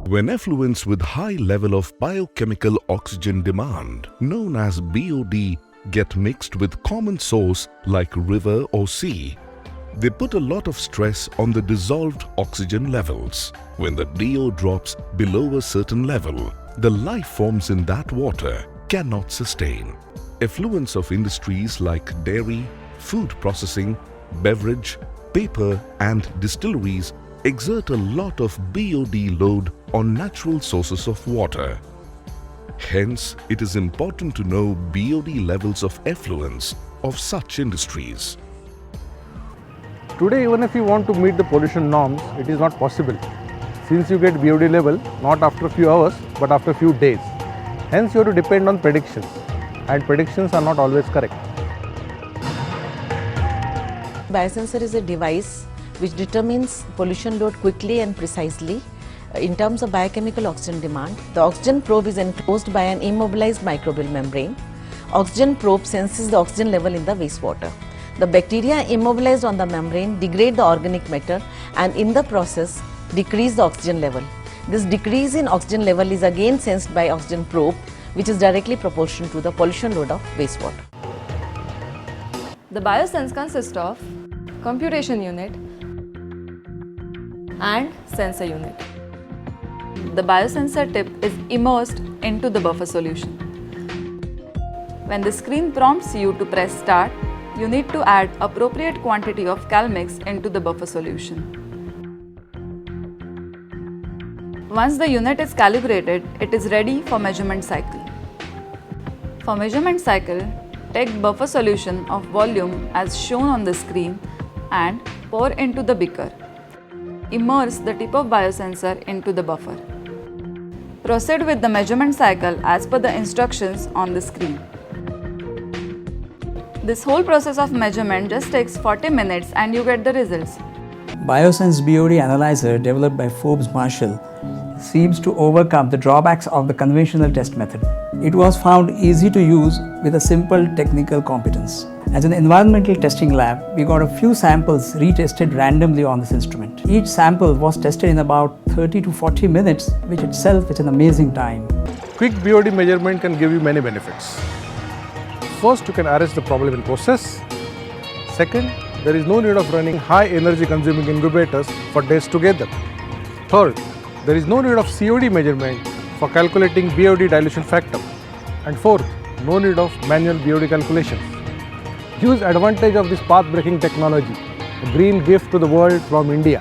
When effluents with high level of biochemical oxygen demand, known as BOD, get mixed with common source like river or sea, they put a lot of stress on the dissolved oxygen levels. When the DO drops below a certain level, the life forms in that water cannot sustain. Effluents of industries like dairy, food processing, beverage, paper and distilleries exert a lot of BOD load on natural sources of water. Hence, it is important to know BOD levels of effluents of such industries. Today, even if you want to meet the pollution norms, it is not possible, since you get BOD level not after a few hours but after a few days. Hence, you have to depend on predictions, and predictions are not always correct. Biosensor is a device which determines pollution load quickly and precisely. In terms of biochemical oxygen demand, the oxygen probe is enclosed by an immobilized microbial membrane. Oxygen probe senses the oxygen level in the wastewater. The bacteria immobilized on the membrane degrade the organic matter and in the process decrease the oxygen level. This decrease in oxygen level is again sensed by oxygen probe, which is directly proportional to the pollution load of wastewater. The biosense consists of computation unit and sensor unit. The biosensor tip is immersed into the buffer solution. When the screen prompts you to press start, you need to add appropriate quantity of CalMix into the buffer solution. Once the unit is calibrated, it is ready for measurement cycle. For measurement cycle, take buffer solution of volume as shown on the screen and pour into the beaker. Immerse the tip of biosensor into the buffer. Proceed with the measurement cycle as per the instructions on the screen. This whole process of measurement just takes 40 minutes and you get the results. Biosense BOD analyzer developed by Forbes Marshall seems to overcome the drawbacks of the conventional test method. It was found easy to use with a simple technical competence. As an environmental testing lab, we got a few samples retested randomly on this instrument. Each sample was tested in about 30 to 40 minutes, which itself is an amazing time. Quick BOD measurement can give you many benefits. First, you can arrest the problem in process. Second, there is no need of running high energy consuming incubators for days together. Third, there is no need of COD measurement for calculating BOD dilution factor. And fourth, no need of manual BOD calculations. Use advantage of this path-breaking technology, a green gift to the world from India.